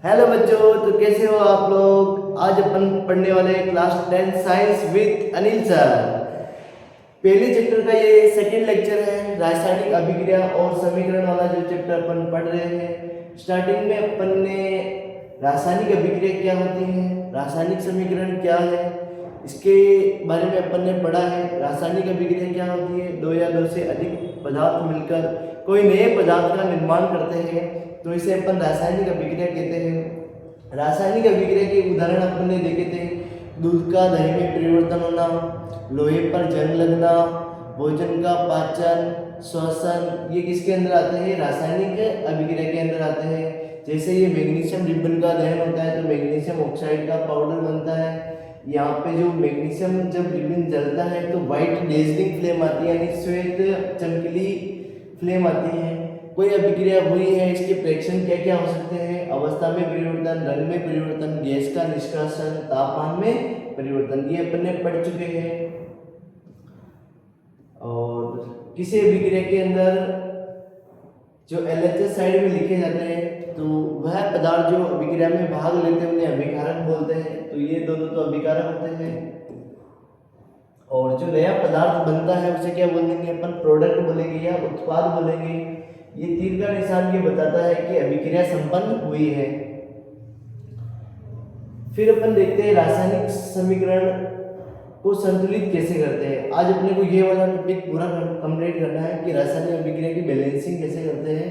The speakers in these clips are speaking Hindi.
हेलो बच्चों, तो कैसे हो आप लोग। आज अपन पढ़ने वाले हैं class 10 science with Anil sir. पहले चैप्टर का ये सेकंड लेक्चर है, रासायनिक अभिक्रिया और समीकरण वाला जो चैप्टर अपन पढ़ रहे हैं। स्टार्टिंग में अपन ने रासायनिक अभिक्रिया क्या होती है, रासायनिक समीकरण क्या है, इसके बारे में अपन ने पढ़ा है। रासायनिक अभिक्रिया क्या होती है, दो या दो से अधिक पदार्थ मिलकर कोई नए पदार्थ का निर्माण करते हैं, तो इसे अपन रासायनिक अभिक्रिया कहते हैं। रासायनिक अभिक्रिया के उदाहरण अपन ने देखे थे, दूध का दही में परिवर्तन होना, लोहे पर जंग लगना, भोजन का पाचन, श्वसन, ये किसके अंदर आते हैं, रासायनिक अभिक्रिया के अंदर आते हैं। जैसे ये मैग्नीशियम रिबन का दहन होता है तो मैग्नीशियम ऑक्साइड का पाउडर बनता है। यहाँ पे जो मैग्नीशियम जब रिबन जलता है तो व्हाइट डेजलिंग फ्लेम आती है, यानी श्वेत चमकीली फ्लेम आती है। कोई अभिक्रिया हुई है, इसके प्रेक्षण क्या क्या हो सकते हैं, अवस्था में परिवर्तन, रंग में परिवर्तन, गैस का निष्कासन, तापमान में परिवर्तन, ये अपन ने पढ़ चुके हैं। और किसी अभिक्रिया के अंदर जो LHS साइड में लिखे जाते हैं तो वह पदार्थ जो अभिक्रिया में भाग लेते हैं उन्हें अभिकारक बोलते हैं। तो ये दोनों तो अभिकारक होते हैं। और जो नया पदार्थ बनता है उसे क्या बोलेंगे अपन, प्रोडक्ट बोलेंगे या उत्पाद बोलेंगे। ये तीर का निशान ये बताता है कि अभिक्रिया संपन्न हुई है। फिर अपन देखते हैं रासायनिक समीकरण को संतुलित कैसे करते हैं। आज अपने को ये वाला टॉपिक पूरा कंप्लीट करना है कि रासायनिक अभिक्रिया की बैलेंसिंग कैसे करते हैं।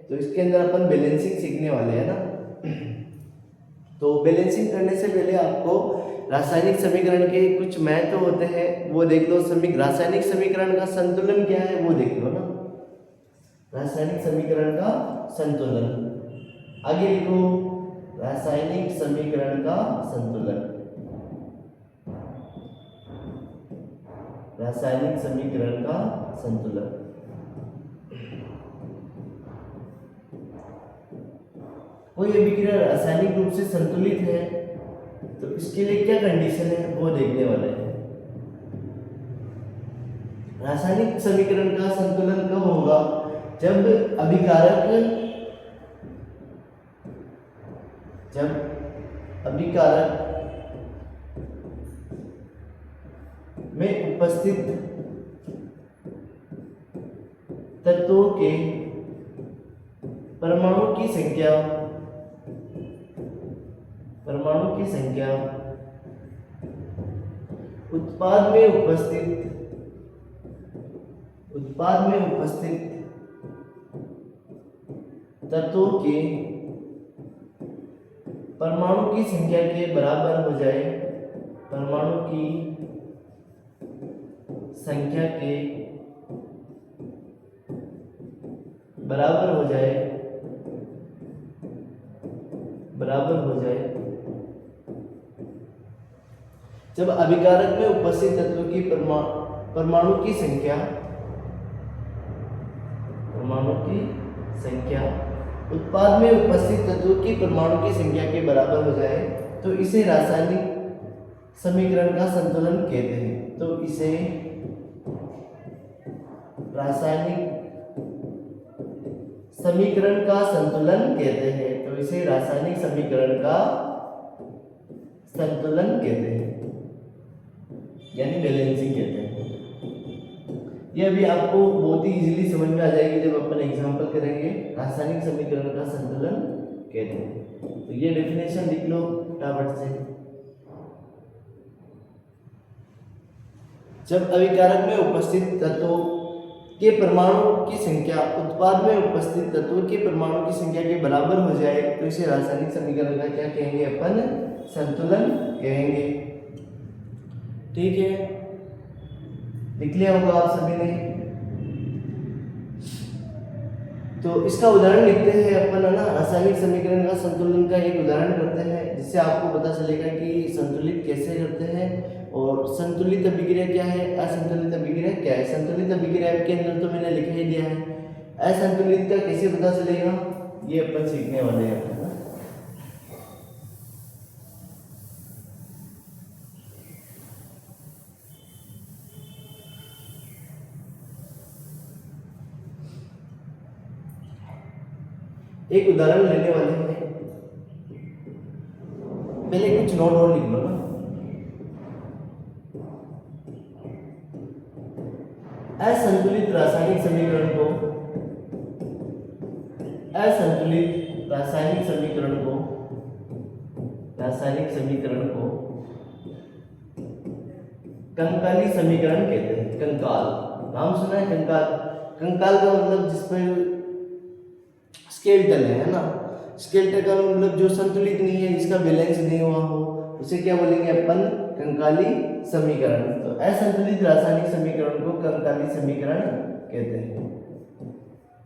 तो इसके अंदर अपन बैलेंसिंग सीखने वाले हैं ना। तो बैलेंसिंग करने से पहले आपको रासायनिक समीकरण के कुछ महत्व होते हैं वो देख लो। रासायनिक समीकरण का संतुलन क्या है वो देख लो ना। रासायनिक समीकरण का संतुलन, आगे लिखो, रासायनिक समीकरण का संतुलन। रासायनिक समीकरण का संतुलन। कोई अभिक्रिया रासायनिक रूप से संतुलित है तो इसके लिए क्या कंडीशन है वो देखने वाले हैं। रासायनिक समीकरण का संतुलन कब होगा, जब अभिकारक में उपस्थित तत्वों के परमाणु की संख्या उत्पाद में उपस्थित तत्वों के परमाणु की संख्या के बराबर हो जाए, परमाणु की संख्या के बराबर हो जाए, जब अभिकारक में उपस्थित तत्वों की परमाणु की संख्या उत्पाद में उपस्थित तत्वों की परमाणु की संख्या के बराबर हो जाए तो इसे रासायनिक समीकरण का संतुलन कहते हैं। तो इसे रासायनिक समीकरण का संतुलन कहते हैं। तो इसे रासायनिक समीकरण का संतुलन कहते हैं, यानी बैलेंसिंग कहते हैं। ये अभी आपको बहुत ही इजीली समझ में आ जाएगी जब अपन एग्जांपल करेंगे। रासायनिक समीकरण का संतुलन कहते हैं। तो ये डेफिनेशन लिख लो फटाफट से। जब अभिकारक में उपस्थित तत्वों के परमाणु की संख्या उत्पाद में उपस्थित तत्वों के परमाणु की संख्या के बराबर हो जाए तो इसे रासायनिक समीकरण का क्या कहेंगे अपन, संतुलन कहेंगे। ठीक है, लिख लिया होगा आप सभी ने। तो इसका उदाहरण लिखते हैं अपन, है ना। रासायनिक समीकरण का संतुलन का एक उदाहरण करते हैं जिससे आपको पता चलेगा कि संतुलित कैसे करते हैं और संतुलित अभिक्रिया क्या है, असंतुलित अभिक्रिया क्या है। संतुलित अभिक्रिया के अंदर तो मैंने लिखा ही दिया है, असंतुलित का कैसे पता चलेगा ये अपन सीखने वाले हैं। एक उदाहरण लेने वाले हैं। पहले कुछ नोट और लिख लो ना। असंतुलित रासायनिक समीकरण को कंकाली समीकरण कहते हैं। कंकाल नाम सुना है? कंकाल, कंकाल का मतलब जिस पर स्केलेटन है ना, स्केलेटन का मतलब जो संतुलित नहीं है, जिसका बैलेंस नहीं हुआ हो, उसे क्या बोलेंगे अपन? कंकाली समीकरण। तो असंतुलित रासायनिक समीकरण को कंकाली समीकरण कहते हैं।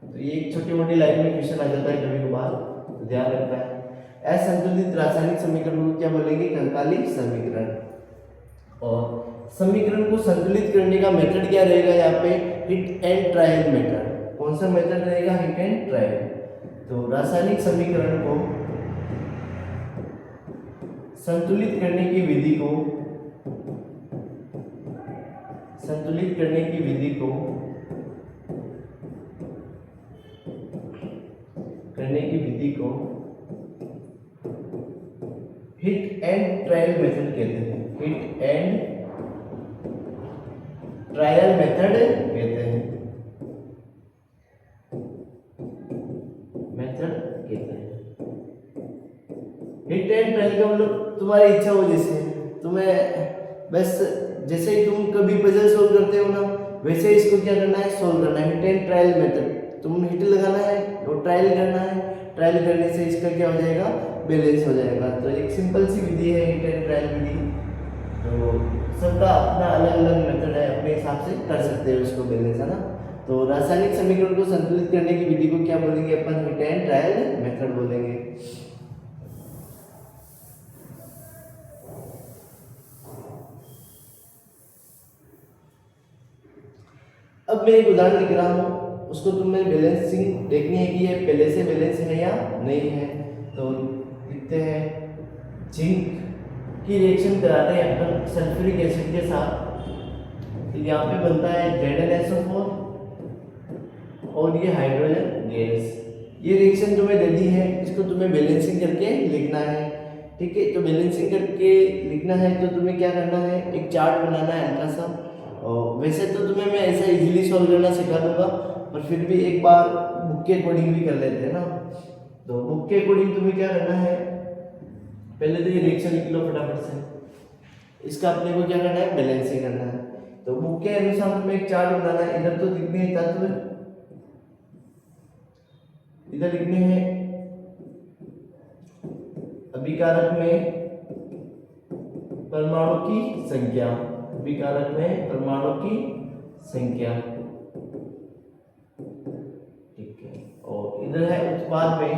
तो ये एक छोटी मोटी लाइन में क्वेश्चन आ जाता है कभी कभार, तो ध्यान रखना है। असंतुलित रासायनिक समीकरण को क्या बोलेंगे? कंकाली समीकरण। और समीकरण को संतुलित करने का मेथड क्या रहेगा यहाँ पे? Hit and trial method. कौन सा मेथड रहेगा? Hit and trial. तो रासायनिक समीकरण को संतुलित करने की विधि को हिट एंड ट्रायल मेथड कहते हैं। हिट एंड ट्रायल मेथड कहते हैं। हिट एंड ट्रायल का मतलब तुम्हारी इच्छा हो, जैसे तुम्हें बस जैसे ही तुम कभी पजल सोल्व करते हो ना, वैसे ही इसको क्या करना है? सोल्व करना है। हिट एंड ट्रायल मेथड, तुम हिट लगाना है और ट्रायल करना है। ट्रायल करने से इसका क्या हो जाएगा? बैलेंस हो जाएगा। तो एक सिंपल सी विधि है हिट एंड ट्रायल विधि। तो सबका अपना अलग अलग मेथड है, अपने हिसाब से कर सकते हो इसको बैलेंस, है ना। तो रासायनिक समीकरण को संतुलित करने की विधि को क्या बोलेंगे अपन? हिट एंड ट्रायल मेथड बोलेंगे। अब मैं एक उदाहरण लिख रहा हूँ, उसको तुम्हें बैलेंसिंग देखनी है कि ये पहले से बैलेंस है या नहीं है। तो लिखते हैं, जिंक की रिएक्शन कराते हैं अपन सल्फ्यूरिक एसिड के साथ। तो यहाँ पे बनता है ZnSO4 और ये हाइड्रोजन गैस। ये रिएक्शन तुम्हें दे दी है, इसको तुम्हें बैलेंसिंग करके लिखना है। ठीक है, तो बैलेंसिंग करके लिखना है तो तुम्हें क्या करना है? एक चार्ट बनाना है हल्का सा। और वैसे तो तुम्हें मैं ऐसा इजीली सॉल्व करना सिखा दूंगा, पर फिर भी एक बार बुक के अकॉर्डिंग भी कर लेते हैं ना। तो बुक के अकॉर्डिंग तुम्हें क्या करना है? पहले तो ये रिएक्शन लिख लो फटाफट से। इसका अपने को क्या करना है? बैलेंसिंग करना है। तो बुक के अनुसार तुम्हें एक चार्ट बनाना है। इधर तो लिखने हैं तत्व, इधर लिखने हैं अभिकारक में परमाणु की संख्या। अभिकारक में परमाणु की संख्या, ठीक है। और इधर है उत्पाद में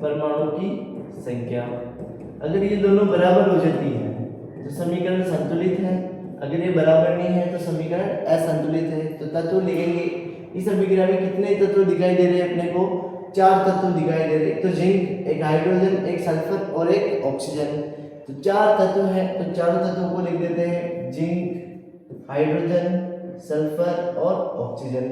परमाणु की संख्या। अगर ये दोनों बराबर हो जाती है तो समीकरण संतुलित है, अगर ये बराबर नहीं है तो समीकरण असंतुलित है। तो तत्व लिखेंगे। इस अभिक्रिया में कितने तत्व दिखाई दे रहे हैं अपने को? 4 तत्व दिखाई दे रहे हैं। एक तो जिंक, एक हाइड्रोजन, एक सल्फर और एक ऑक्सीजन। तो 4 तत्व हैं, तो चारों तत्वों को लिख देते हैं, जिंक, हाइड्रोजन, सल्फर और ऑक्सीजन।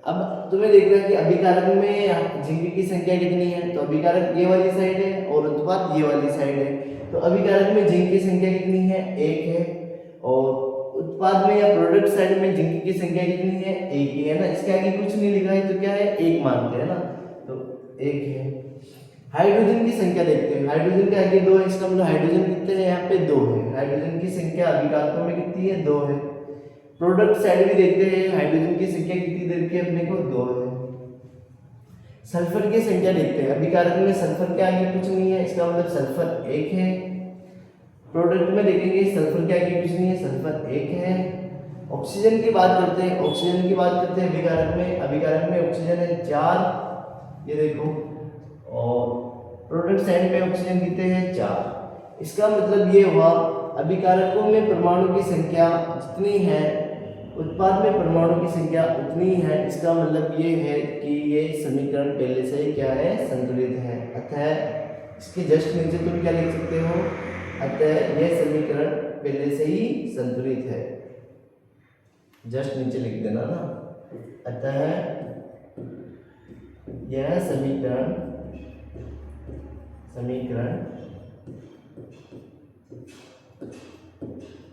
अब तुम्हें देखना है कि अभिकारक में जिंक की संख्या कितनी है। तो अभिकारक ये वाली साइड है और उत्पाद ये वाली साइड है। तो अभिकारक में जिंक की संख्या कितनी है? 1 है। और उत्पाद में या प्रोडक्ट साइड में जिंक की संख्या कितनी है? 1 ही है ना। इसके आगे कुछ नहीं लिखा है तो क्या है? 1 मानते हैं ना, तो 1 है। हाइड्रोजन की संख्या देखते हैं। हाइड्रोजन के आगे 2 है, इसका मतलब हाइड्रोजन कितने हैं? यहाँ पे 2 है। हाइड्रोजन की संख्या अभिकारकों में कितनी है? 2 है। प्रोडक्ट साइड भी देखते हैं, हाइड्रोजन की संख्या कितनी दे रखी है अपने को? 2 है। सल्फर की संख्या देखते हैं। अभिकारक में सल्फर के आगे कुछ नहीं है, इसका मतलब सल्फर 1 है। प्रोडक्ट में देखेंगे सल्फर के आगे कुछ नहीं है, सल्फर 1 है। ऑक्सीजन की बात करते हैं। ऑक्सीजन की बात करते हैं अभिकारक में। अभिकारक में ऑक्सीजन है 4, ये देखो। और प्रोडक्ट साइड में ऑक्सीजन कितने हैं? 4। इसका मतलब ये हुआ अभिकारकों में परमाणु की संख्या जितनी है, उत्पाद में परमाणु की संख्या उतनी है। इसका मतलब ये है कि ये समीकरण पहले से ही क्या है? संतुलित है। अतः इसके जस्ट नीचे तुम क्या लिख सकते हो? अतः यह समीकरण पहले से ही संतुलित है। जस्ट नीचे लिख देना ना, अतः यह समीकरण समीकरण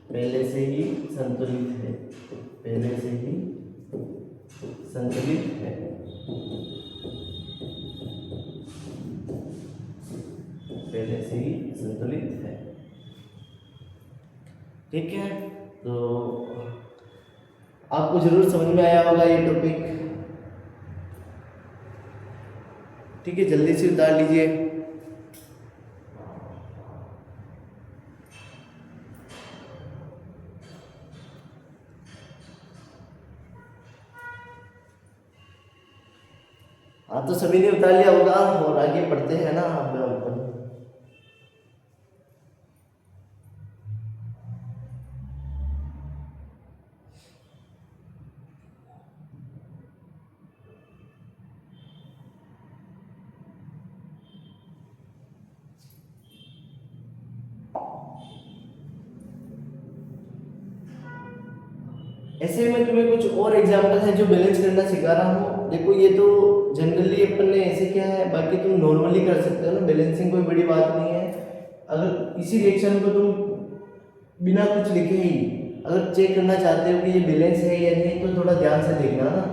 पहले से ही संतुलित है, पहले से ही संतुलित है। पहले से ही संतुलित है। ठीक है, तो आपको जरूर समझ में आया होगा ये टॉपिक। ठीक है, जल्दी से उतार लीजिए। हाँ, तो सभी ने उतार लिया होगा और आगे पढ़ते हैं ना अब अपन। ऐसे में तुम्हें कुछ और एग्जांपल है जो बैलेंस करना सिखा रहा हूँ। देखो, ये तो जनरली अपन ने ऐसे क्या है, बाकी तुम नॉर्मली कर सकते हो ना, बैलेंसिंग कोई बड़ी बात नहीं है। अगर इसी रिएक्शन को तुम बिना कुछ लिखे ही अगर चेक करना चाहते हो कि ये बैलेंस है या नहीं, तो थोड़ा ध्यान से देखना ना।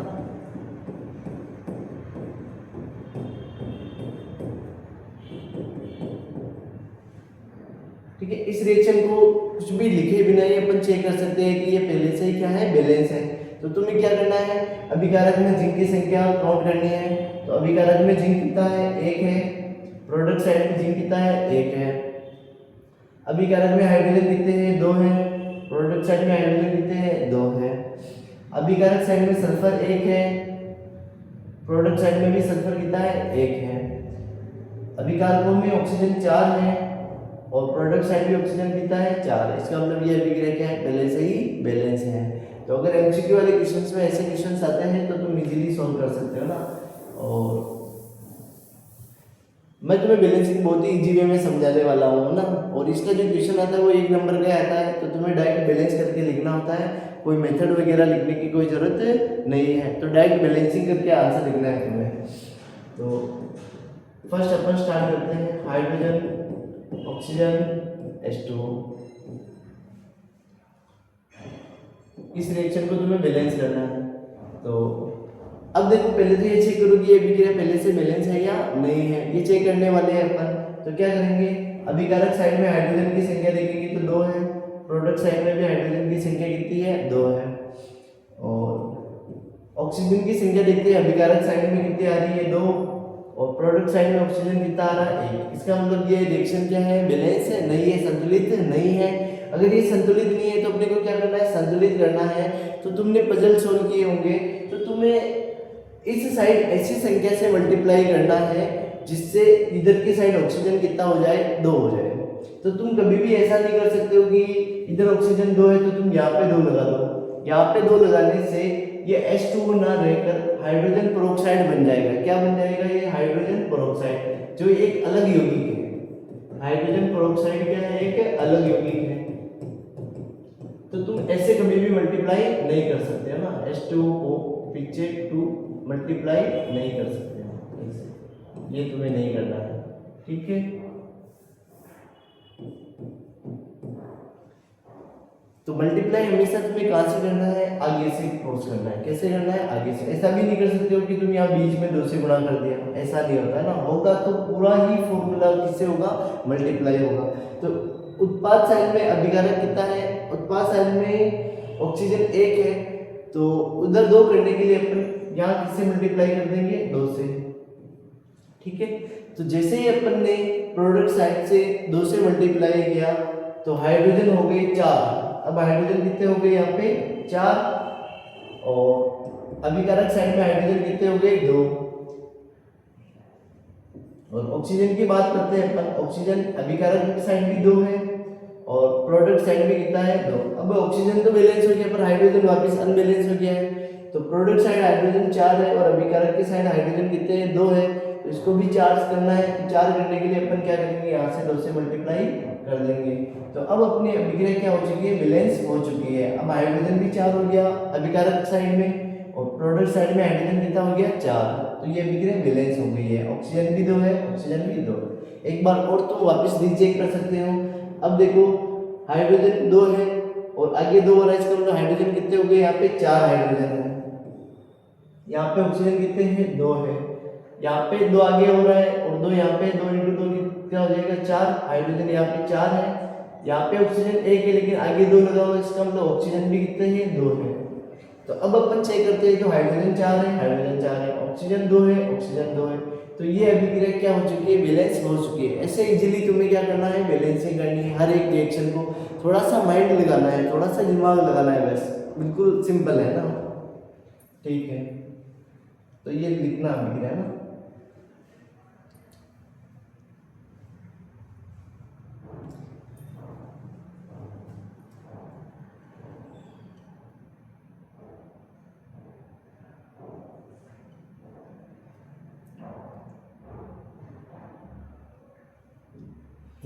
ठीक है, इस रिएक्शन को कुछ भी लिखे बिना ही अपन चेक कर सकते हैं कि ये पहले से ही क्या है, बैलेंस है। तो तुम्हें क्या करना है, अभिकारक में जिंक की संख्या काउंट करनी है। तो अभिकारक में जिंक कितना है, 1 है। प्रोडक्ट साइड में जिंक कितना है, 1 है। अभिकारक में हाइड्रोजन कितने हैं, 2 है। प्रोडक्ट साइड में हाइड्रोजन कितने हैं, 2 है। अभिकारक साइड में सल्फर 1 है। प्रोडक्ट साइड में भी सल्फर कितना है, 1 है। अभिकारकों में ऑक्सीजन 4 है और प्रोडक्ट साइड में ऑक्सीजन कितना है, 4 है। इसका मतलब ये अभिक्रिया क्या है, पहले से ही बैलेंस है। तो अगर एमसीक्यू वाले क्वेश्चंस में ऐसे क्वेश्चंस आते हैं तो तुम इजीली सॉल्व कर सकते हो ना। और मैं तुम्हें बैलेंसिंग बहुत ही इजी वे में समझाने वाला हूँ ना। और इसका जो क्वेश्चन आता है वो 1 नंबर का आता है, तो तुम्हें डायरेक्ट बैलेंस करके लिखना होता है, कोई मेथड वगैरह लिखने की कोई जरूरत नहीं है। तो डायरेक्ट बैलेंसिंग करके आंसर लिखना है तुम्हें। तो फर्स्ट अपन स्टार्ट करते हैं, हाइड्रोजन, ऑक्सीजन, H2। इस रिएक्शन को तुम्हें बैलेंस करना है। तो अब देखो, पहले तो ये चेक करो कि ये अभिक्रिया पहले से बैलेंस है या नहीं है, ये चेक करने वाले हैं अपन। तो क्या करेंगे, अभिकारक साइड में हाइड्रोजन की संख्या देखेंगे तो 2 है। प्रोडक्ट साइड में भी हाइड्रोजन की संख्या कितनी है, 2 है। और ऑक्सीजन की संख्या देखते हैं, अभिकारक साइड में कितनी आ रही है, 2। और प्रोडक्ट साइड में ऑक्सीजन कितना आ रहा है, 1। इसका मतलब ये रिएक्शन क्या है, बैलेंस है, नहीं है, संतुलित नहीं है। अगर ये संतुलित नहीं है तो अपने को क्या करना है, संतुलित करना है। तो तुमने पजल सोल्व किए होंगे, तो तुम्हें इस साइड ऐसी संख्या से मल्टीप्लाई करना है जिससे इधर की साइड ऑक्सीजन कितना हो जाए, 2 हो जाए। तो तुम कभी भी ऐसा नहीं कर सकते हो कि इधर ऑक्सीजन 2 है तो तुम यहाँ पे 2 लगा दो। यहाँ पे 2 लगाने से ये H2 ना रहकर हाइड्रोजन पेरोक्साइड बन जाएगा। क्या बन जाएगा, ये हाइड्रोजन पेरोक्साइड, जो एक अलग यौगिक है। हाइड्रोजन पेरोक्साइड क्या है, एक अलग यौगिक है। तो तुम ऐसे कभी भी मल्टीप्लाई नहीं कर सकते हो ना, H2 को पीछे 2 मल्टीप्लाई नहीं कर सकते हो ऐसे, ये तुम्हें नहीं करना है। ठीक है, तो मल्टीप्लाई हमेशा तुम्हें कहाँ से करना है, आगे से क्रॉस करना है। कैसे करना है, आगे से। ऐसा भी नहीं कर सकते हो कि तुम यहाँ बीच में 2 से गुणा कर दिया, ऐसा नहीं होता है ना। होगा तो पूरा ही फॉर्मूला किससे होगा, मल्टीप्लाई होगा। तो उत्पाद साइड में अभिकारक कितना है, उत्पाद साइड में ऑक्सीजन 1 है, तो उधर 2 करने के लिए अपन यहाँ किससे मल्टीप्लाई कर देंगे, 2 से। ठीक है, तो जैसे ही अपन ने प्रोडक्ट साइड से 2 से मल्टीप्लाई किया तो हाइड्रोजन हो गए 4। अब हाइड्रोजन कितने हो गए यहाँ पे, 4। और अभिकारक साइड में हाइड्रोजन कितने हो गए, 2। और ऑक्सीजन की बात करते हैं अपन, ऑक्सीजन अभिकारक साइड भी 2 है और प्रोडक्ट साइड में कितना है, 2। अब ऑक्सीजन तो बैलेंस हो गया पर हाइड्रोजन वापस अनबैलेंस हो गया है। तो प्रोडक्ट साइड हाइड्रोजन 4 है और अभिकारक की साइड हाइड्रोजन कितने हैं, 2 है। तो इसको भी चार्ज करना है, तो 4 करने के लिए अपन क्या करेंगे, यहाँ से 2 से मल्टीप्लाई कर देंगे। तो अब अपनी अभिक्रिया क्या हो चुकी है, बैलेंस हो चुकी है। अब हाइड्रोजन भी 4 हो गया अभिकारक साइड में और प्रोडक्ट साइड में हाइड्रोजन कितना हो गया, 4। तो ये अभिक्रिया बैलेंस हो गई है। ऑक्सीजन भी 2 है, ऑक्सीजन भी 2। एक बार और तुम वापस रीचेक कर सकते हो। अब देखो हाइड्रोजन 2 है और आगे 2 हो रहा है, इसका मतलब हाइड्रोजन कितने हो गए, यहाँ पे 4 हाइड्रोजन है। यहाँ पे ऑक्सीजन कितने हैं, 2 है। यहाँ पे 2 आगे हो रहा है और 2 यहाँ पे, 2 × 2 क्या हो जाएगा, 4 हाइड्रोजन यहाँ पे 4 है। यहाँ पे ऑक्सीजन 1 है लेकिन आगे 2 लगा हुआ है, इसका मतलब ऑक्सीजन भी कितने हैं, 2 है। तो अब अपन चेक करते हैं, तो हाइड्रोजन 4 है, हाइड्रोजन 4 है, ऑक्सीजन 2 है, ऑक्सीजन 2 है। तो ये अभिक्रिया क्या हो चुकी है, बैलेंस हो चुकी है। ऐसे इजीली तुम्हें क्या करना है, बैलेंसिंग करनी है। हर एक रिएक्शन को थोड़ा सा माइंड लगाना है, थोड़ा सा दिमाग लगाना है, बस बिल्कुल सिंपल है ना, ठीक है। तो ये लिखना अभिक्रिया है ना।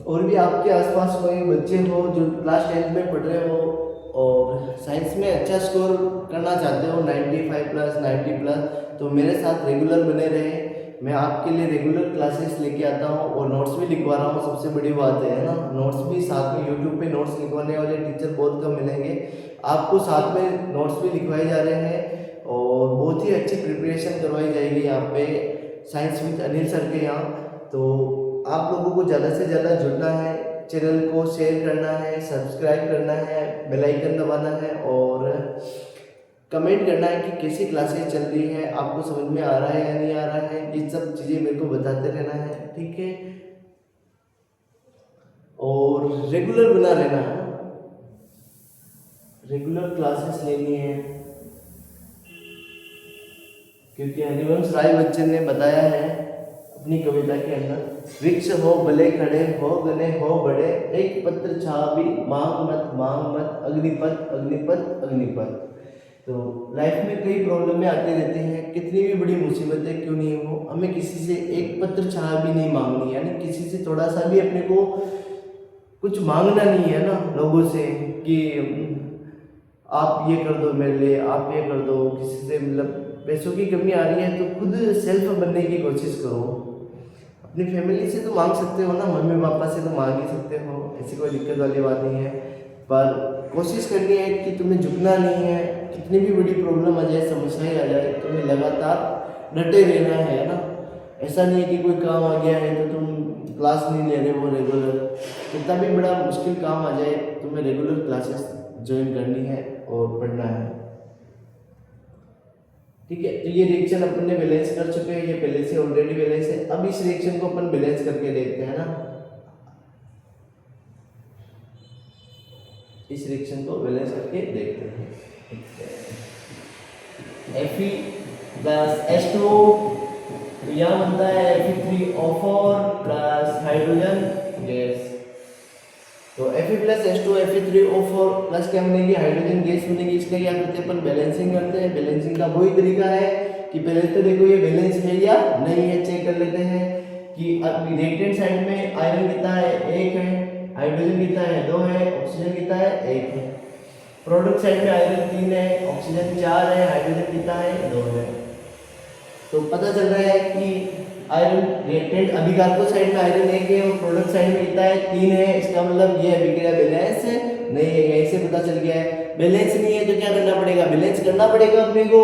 और भी आपके आसपास कोई बच्चे हो जो क्लास 10 में पढ़ रहे हो और साइंस में अच्छा स्कोर करना चाहते हो, 95 प्लस 90 प्लस, तो मेरे साथ रेगुलर बने रहे। मैं आपके लिए रेगुलर क्लासेस लेके आता हूँ और नोट्स भी लिखवा रहा हूँ। सबसे बड़ी बात है ना, नोट्स भी साथ में, यूट्यूब पे नोट्स लिखवाने वाले टीचर बहुत कम मिलेंगे। आपको साथ में नोट्स भी लिखवाए जा रहे हैं और बहुत ही अच्छी प्रिपरेशन करवाई जाएगी यहाँ पे साइंस विद अनिल सर के यहाँ। तो आप लोगों को ज़्यादा से ज़्यादा जुड़ना है, चैनल को शेयर करना है, सब्सक्राइब करना है, बेल आइकन दबाना है और कमेंट करना है कि कैसी क्लासेस चल रही है, आपको समझ में आ रहा है या नहीं आ रहा है। ये सब चीज़ें मेरे को बताते रहना है, ठीक है। और रेगुलर बना रहना है, रेगुलर क्लासेस लेनी है, क्योंकि हरिवंश राय बच्चन ने बताया है अपनी कविता के अंदर, वृक्ष हो भले खड़े हो घने हो बड़े, एक पत्र छावी मांग मत अग्निपथ अग्निपथ अग्निपथ। तो लाइफ में कई प्रॉब्लम में आते रहते हैं, कितनी भी बड़ी मुसीबतें क्यों नहीं हो, हमें किसी से एक पत्र छाया भी नहीं मांगनी, यानी किसी से थोड़ा सा भी अपने को कुछ मांगना नहीं है ना, लोगों से कि आप ये कर दो मेरे लिए, आप ये कर दो। किसी से मतलब पैसों की कमी आ रही है तो खुद सेल्फ बनने की कोशिश करो। अपनी फैमिली से तो मांग सकते हो ना, मम्मी पापा से तो मांग ही सकते हो, ऐसी कोई दिक्कत वाली बात नहीं है। पर कोशिश करनी है कि तुम्हें झुकना नहीं है, कितनी भी बड़ी प्रॉब्लम आ जाए, समस्याएं आ जाए, तुम्हें लगातार डटे रहना है ना। ऐसा नहीं है कि कोई काम आ गया है तो तुम क्लास नहीं ले रहे हो रेगुलर, कितना भी बड़ा मुश्किल काम आ जाए तुम्हें रेगुलर क्लासेस ज्वाइन करनी है और पढ़ना है, ठीक है। तो ये रिएक्शन अपन ने बैलेंस कर चुके हैं, ये पहले से ऑलरेडी बैलेंस है। अब इस रिएक्शन को अपन बैलेंस करके देखते हैं ना, इस रिएक्शन को बैलेंस करके देखते हैं। Fe प्लस H2O, तो यहाँ बनता है Fe3O4 प्लस हाइड्रोजन गैस। तो Fe plus H2O Fe3O4 plus क्या बनेगी, हाइड्रोजन गैस बनेगी। इसका क्या करते हैं अपन, बैलेंसिंग करते हैं। बैलेंसिंग का वही तरीका है कि पहले तो देखो ये बैलेंस है या नहीं है, चेक कर लेते हैं कि अब रिएक्टेंट साइड में आयरन कितना है, 1 है, हाइड्रोजन कितना है, 2 है, ऑक्सीजन कितना है, 1 है। प्रोडक्ट साइड में आयरन 3 है, ऑक्सीजन 4 है, हाइड्रोजन कितना है, 2 है। तो पता चल रहा है कि आयरन रिएक्टेंट अभिकारक साइड में आयरन 1 है और प्रोडक्ट साइड में कितना है, 3 है। इसका मतलब ये अभिक्रिया बैलेंस नहीं है, यहीं से पता चल गया है। बैलेंस नहीं है तो क्या करना पड़ेगा, बैलेंस करना पड़ेगा अपने को।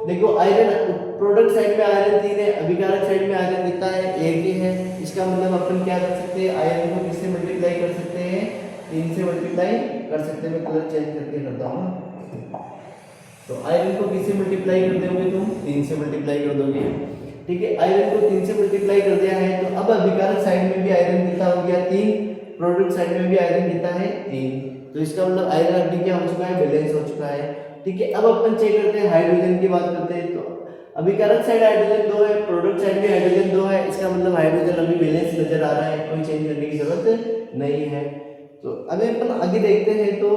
देखो आयरन प्रोडक्ट साइड में आयरन 3 है, अभिकारक साइड में आयरन कितना है, 1 ही है। इसका मतलब अपन क्या कर सकते हैं, आयरन को किससे मल्टीप्लाई कर सकते हैं, 3 से मल्टीप्लाई कर सकते हैं। मैं कलर चेंज करके करता हूँ। तो आयरन को किससे मल्टीप्लाई कर दोगे तुम, 3 से मल्टीप्लाई कर दोगे, ठीक है। आयरन को 3 से मल्टीप्लाई कर दिया है तो अब अभिकारक साइड में भी आयरन कितना हो गया, 3, प्रोडक्ट साइड में भी आयरन कितना है, 3। तो इसका मतलब आयरन अभी क्या हो चुका है, बैलेंस हो चुका है, ठीक है। अब अपन चेक करते हैं हाइड्रोजन की बात करते हैं। तो अभिकारक साइड हाइड्रोजन 2 है, प्रोडक्ट साइड भी हाइड्रोजन 2 है। इसका मतलब हाइड्रोजन अभी बैलेंस नजर आ रहा है, कोई चेंज करने की जरूरत नहीं है। तो अगर अपन आगे देखते हैं तो